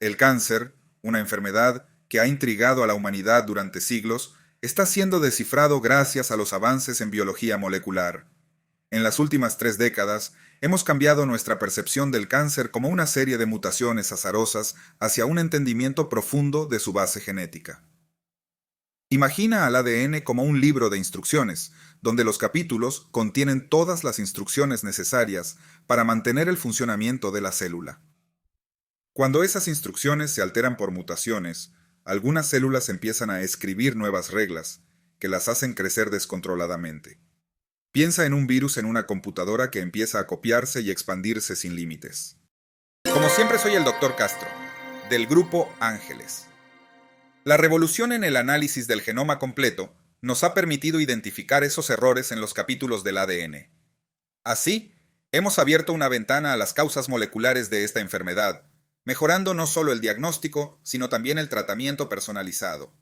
El cáncer, una enfermedad que ha intrigado a la humanidad durante siglos, está siendo descifrado gracias a los avances en biología molecular. En las últimas 3 décadas, hemos cambiado nuestra percepción del cáncer como una serie de mutaciones azarosas hacia un entendimiento profundo de su base genética. Imagina al ADN como un libro de instrucciones, donde los capítulos contienen todas las instrucciones necesarias para mantener el funcionamiento de la célula. Cuando esas instrucciones se alteran por mutaciones, algunas células empiezan a escribir nuevas reglas, que las hacen crecer descontroladamente. Piensa en un virus en una computadora que empieza a copiarse y expandirse sin límites. Como siempre, soy el Dr. Castro, del grupo Ángeles. La revolución en el análisis del genoma completo nos ha permitido identificar esos errores en los capítulos del ADN. Así, hemos abierto una ventana a las causas moleculares de esta enfermedad, mejorando no solo el diagnóstico, sino también el tratamiento personalizado.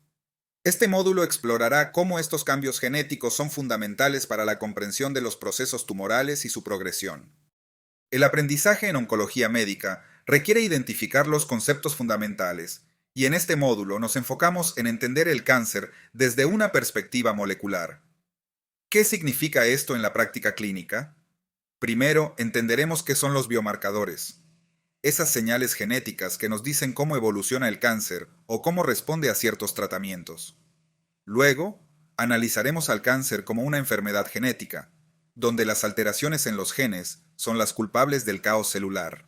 Este módulo explorará cómo estos cambios genéticos son fundamentales para la comprensión de los procesos tumorales y su progresión. El aprendizaje en oncología médica requiere identificar los conceptos fundamentales, y en este módulo nos enfocamos en entender el cáncer desde una perspectiva molecular. ¿Qué significa esto en la práctica clínica? Primero, entenderemos qué son los biomarcadores. Esas señales genéticas que nos dicen cómo evoluciona el cáncer o cómo responde a ciertos tratamientos. Luego, analizaremos al cáncer como una enfermedad genética, donde las alteraciones en los genes son las culpables del caos celular.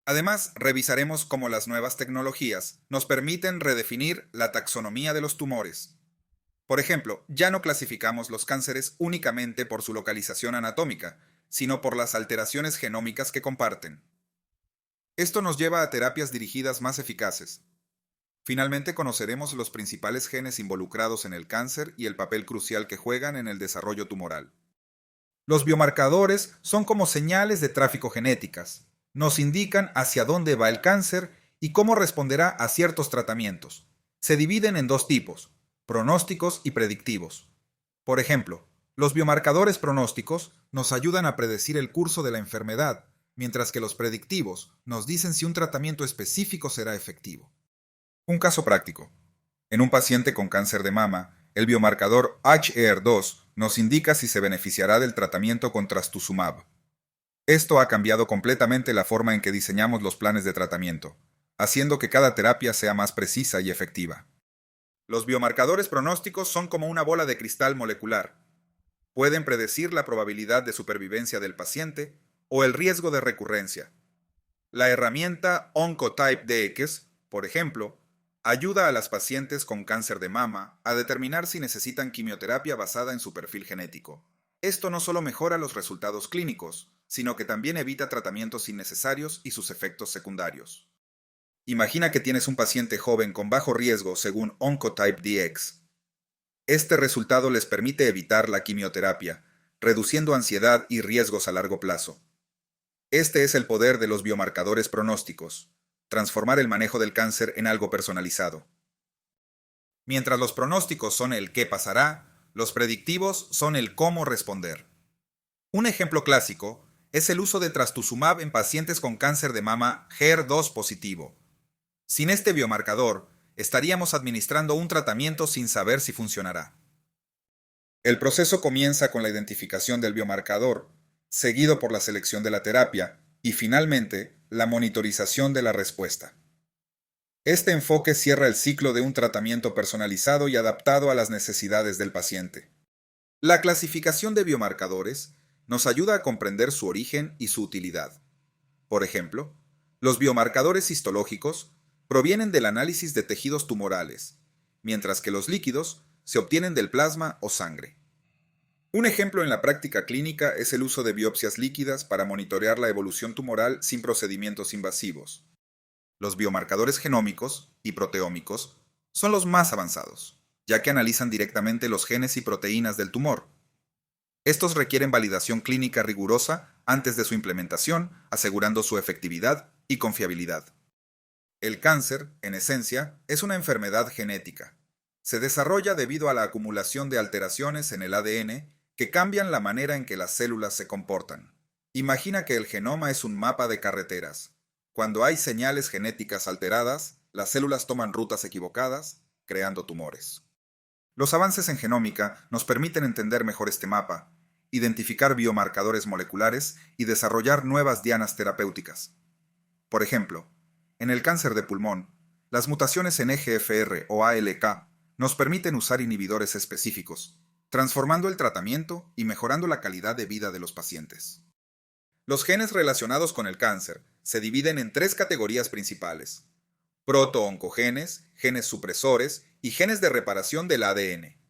Además, revisaremos cómo las nuevas tecnologías nos permiten redefinir la taxonomía de los tumores. Por ejemplo, ya no clasificamos los cánceres únicamente por su localización anatómica, sino por las alteraciones genómicas que comparten. Esto nos lleva a terapias dirigidas más eficaces. Finalmente conoceremos los principales genes involucrados en el cáncer y el papel crucial que juegan en el desarrollo tumoral. Los biomarcadores son como señales de tráfico genéticas. Nos indican hacia dónde va el cáncer y cómo responderá a ciertos tratamientos. Se dividen en dos tipos: pronósticos y predictivos. Por ejemplo, los biomarcadores pronósticos nos ayudan a predecir el curso de la enfermedad, mientras que los predictivos nos dicen si un tratamiento específico será efectivo. Un caso práctico. En un paciente con cáncer de mama, el biomarcador HER2 nos indica si se beneficiará del tratamiento con trastuzumab. Esto ha cambiado completamente la forma en que diseñamos los planes de tratamiento, haciendo que cada terapia sea más precisa y efectiva. Los biomarcadores pronósticos son como una bola de cristal molecular. Pueden predecir la probabilidad de supervivencia del paciente o el riesgo de recurrencia. La herramienta Oncotype DX, por ejemplo, ayuda a las pacientes con cáncer de mama a determinar si necesitan quimioterapia basada en su perfil genético. Esto no solo mejora los resultados clínicos, sino que también evita tratamientos innecesarios y sus efectos secundarios. Imagina que tienes un paciente joven con bajo riesgo según Oncotype DX. Este resultado les permite evitar la quimioterapia, reduciendo ansiedad y riesgos a largo plazo. Este es el poder de los biomarcadores pronósticos: transformar el manejo del cáncer en algo personalizado. Mientras los pronósticos son el qué pasará, los predictivos son el cómo responder. Un ejemplo clásico es el uso de trastuzumab en pacientes con cáncer de mama HER2 positivo. Sin este biomarcador, estaríamos administrando un tratamiento sin saber si funcionará. El proceso comienza con la identificación del biomarcador, seguido por la selección de la terapia y finalmente la monitorización de la respuesta. Este enfoque cierra el ciclo de un tratamiento personalizado y adaptado a las necesidades del paciente. La clasificación de biomarcadores nos ayuda a comprender su origen y su utilidad. Por ejemplo, los biomarcadores histológicos provienen del análisis de tejidos tumorales, mientras que los líquidos se obtienen del plasma o sangre. Un ejemplo en la práctica clínica es el uso de biopsias líquidas para monitorear la evolución tumoral sin procedimientos invasivos. Los biomarcadores genómicos y proteómicos son los más avanzados, ya que analizan directamente los genes y proteínas del tumor. Estos requieren validación clínica rigurosa antes de su implementación, asegurando su efectividad y confiabilidad. El cáncer, en esencia, es una enfermedad genética. Se desarrolla debido a la acumulación de alteraciones en el ADN que cambian la manera en que las células se comportan. Imagina que el genoma es un mapa de carreteras. Cuando hay señales genéticas alteradas, las células toman rutas equivocadas, creando tumores. Los avances en genómica nos permiten entender mejor este mapa, identificar biomarcadores moleculares y desarrollar nuevas dianas terapéuticas. Por ejemplo, en el cáncer de pulmón, las mutaciones en EGFR o ALK nos permiten usar inhibidores específicos, transformando el tratamiento y mejorando la calidad de vida de los pacientes. Los genes relacionados con el cáncer se dividen en tres categorías principales: protooncogenes, genes supresores y genes de reparación del ADN.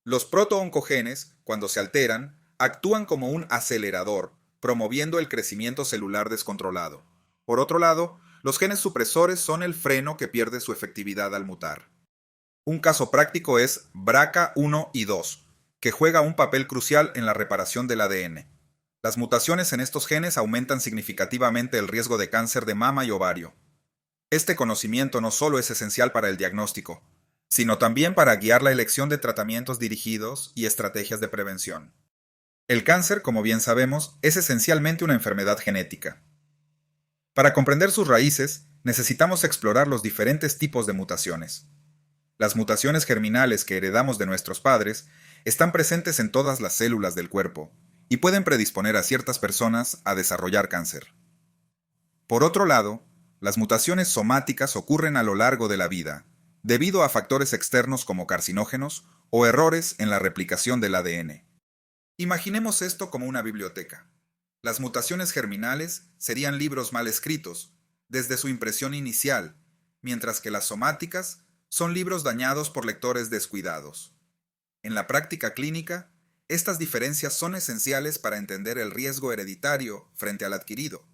Los protooncogenes, cuando se alteran, actúan como un acelerador, promoviendo el crecimiento celular descontrolado. Por otro lado, los genes supresores son el freno que pierde su efectividad al mutar. Un caso práctico es BRCA1 y 2, que juega un papel crucial en la reparación del ADN. Las mutaciones en estos genes aumentan significativamente el riesgo de cáncer de mama y ovario. Este conocimiento no solo es esencial para el diagnóstico, sino también para guiar la elección de tratamientos dirigidos y estrategias de prevención. El cáncer, como bien sabemos, es esencialmente una enfermedad genética. Para comprender sus raíces, necesitamos explorar los diferentes tipos de mutaciones. Las mutaciones germinales que heredamos de nuestros padres están presentes en todas las células del cuerpo y pueden predisponer a ciertas personas a desarrollar cáncer. Por otro lado, las mutaciones somáticas ocurren a lo largo de la vida, debido a factores externos como carcinógenos o errores en la replicación del ADN. Imaginemos esto como una biblioteca. Las mutaciones germinales serían libros mal escritos, desde su impresión inicial, mientras que las somáticas son libros dañados por lectores descuidados. En la práctica clínica, estas diferencias son esenciales para entender el riesgo hereditario frente al adquirido.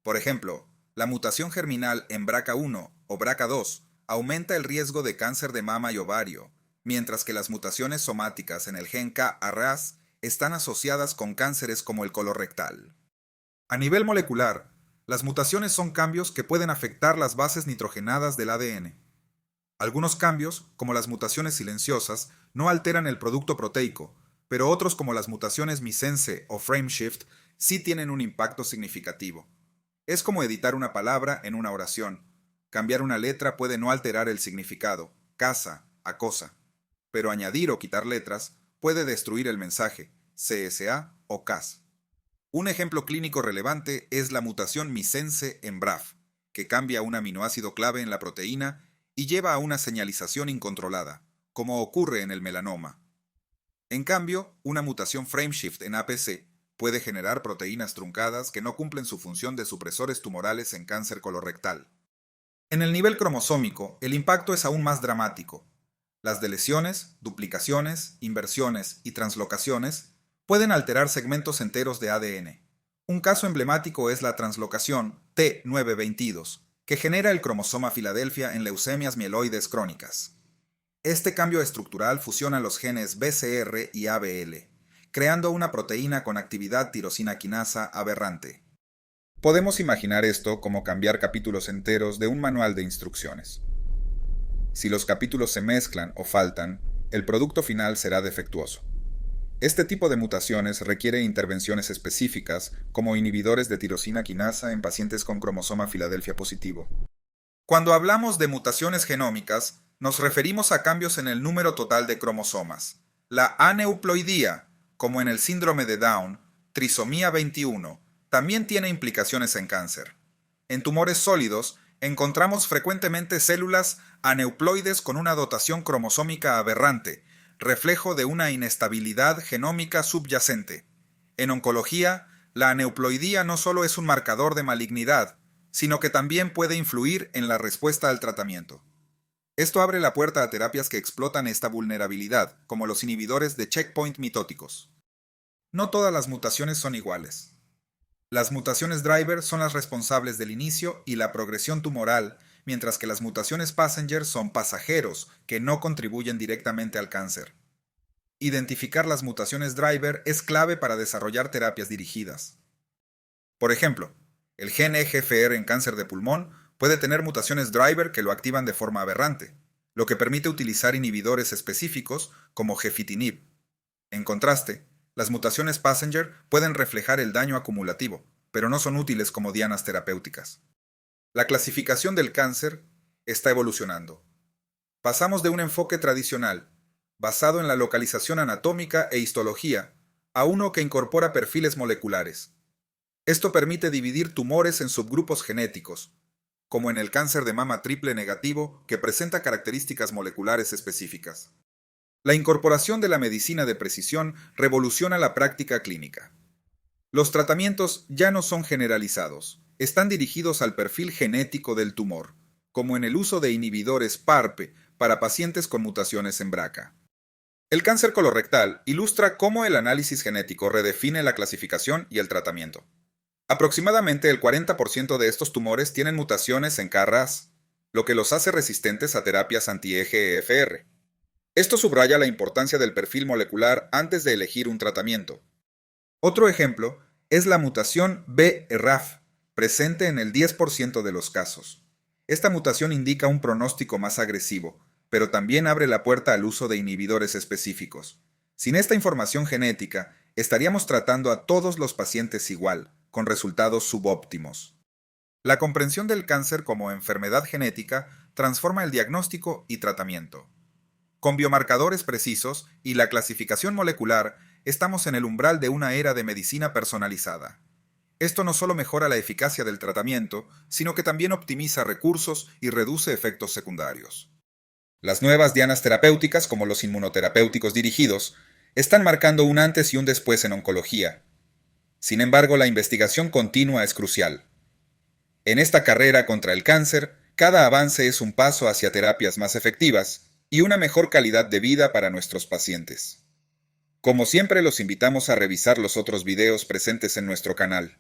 Por ejemplo, la mutación germinal en BRCA1 o BRCA2 aumenta el riesgo de cáncer de mama y ovario, mientras que las mutaciones somáticas en el gen KRAS están asociadas con cánceres como el colorectal. A nivel molecular, las mutaciones son cambios que pueden afectar las bases nitrogenadas del ADN. Algunos cambios, como las mutaciones silenciosas, no alteran el producto proteico, pero otros como las mutaciones missense o frameshift sí tienen un impacto significativo. Es como editar una palabra en una oración. Cambiar una letra puede no alterar el significado, casa, a cosa, pero añadir o quitar letras puede destruir el mensaje, CSA o CAS. Un ejemplo clínico relevante es la mutación missense en BRAF, que cambia un aminoácido clave en la proteína y lleva a una señalización incontrolada, como ocurre en el melanoma. En cambio, una mutación frameshift en APC puede generar proteínas truncadas que no cumplen su función de supresores tumorales en cáncer colorectal. En el nivel cromosómico, el impacto es aún más dramático. Las deleciones, duplicaciones, inversiones y translocaciones pueden alterar segmentos enteros de ADN. Un caso emblemático es la translocación T922, que genera el cromosoma Filadelfia en leucemias mieloides crónicas. Este cambio estructural fusiona los genes BCR y ABL, creando una proteína con actividad tirosina quinasa aberrante. Podemos imaginar esto como cambiar capítulos enteros de un manual de instrucciones. Si los capítulos se mezclan o faltan, el producto final será defectuoso. Este tipo de mutaciones requiere intervenciones específicas, como inhibidores de tirosina quinasa en pacientes con cromosoma Filadelfia positivo. Cuando hablamos de mutaciones genómicas, nos referimos a cambios en el número total de cromosomas. La aneuploidía, como en el síndrome de Down, trisomía 21, también tiene implicaciones en cáncer. En tumores sólidos, encontramos frecuentemente células aneuploides con una dotación cromosómica aberrante, reflejo de una inestabilidad genómica subyacente. En oncología, la aneuploidía no solo es un marcador de malignidad, sino que también puede influir en la respuesta al tratamiento. Esto abre la puerta a terapias que explotan esta vulnerabilidad, como los inhibidores de checkpoint mitóticos. No todas las mutaciones son iguales. Las mutaciones driver son las responsables del inicio y la progresión tumoral, mientras que las mutaciones passenger son pasajeros que no contribuyen directamente al cáncer. Identificar las mutaciones driver es clave para desarrollar terapias dirigidas. Por ejemplo, el gen EGFR en cáncer de pulmón puede tener mutaciones driver que lo activan de forma aberrante, lo que permite utilizar inhibidores específicos como gefitinib. En contraste, las mutaciones passenger pueden reflejar el daño acumulativo, pero no son útiles como dianas terapéuticas. La clasificación del cáncer está evolucionando. Pasamos de un enfoque tradicional, basado en la localización anatómica e histología, a uno que incorpora perfiles moleculares. Esto permite dividir tumores en subgrupos genéticos, como en el cáncer de mama triple negativo, que presenta características moleculares específicas. La incorporación de la medicina de precisión revoluciona la práctica clínica. Los tratamientos ya no son generalizados, están dirigidos al perfil genético del tumor, como en el uso de inhibidores PARP para pacientes con mutaciones en BRCA. El cáncer colorectal ilustra cómo el análisis genético redefine la clasificación y el tratamiento. Aproximadamente el 40% de estos tumores tienen mutaciones en KRAS, lo que los hace resistentes a terapias anti-EGFR. Esto subraya la importancia del perfil molecular antes de elegir un tratamiento. Otro ejemplo es la mutación BRAF, presente en el 10% de los casos. Esta mutación indica un pronóstico más agresivo, pero también abre la puerta al uso de inhibidores específicos. Sin esta información genética, estaríamos tratando a todos los pacientes igual, con resultados subóptimos. La comprensión del cáncer como enfermedad genética transforma el diagnóstico y tratamiento. Con biomarcadores precisos y la clasificación molecular, estamos en el umbral de una era de medicina personalizada. Esto no solo mejora la eficacia del tratamiento, sino que también optimiza recursos y reduce efectos secundarios. Las nuevas dianas terapéuticas, como los inmunoterapéuticos dirigidos, están marcando un antes y un después en oncología. Sin embargo, la investigación continua es crucial. En esta carrera contra el cáncer, cada avance es un paso hacia terapias más efectivas y una mejor calidad de vida para nuestros pacientes. Como siempre, los invitamos a revisar los otros videos presentes en nuestro canal.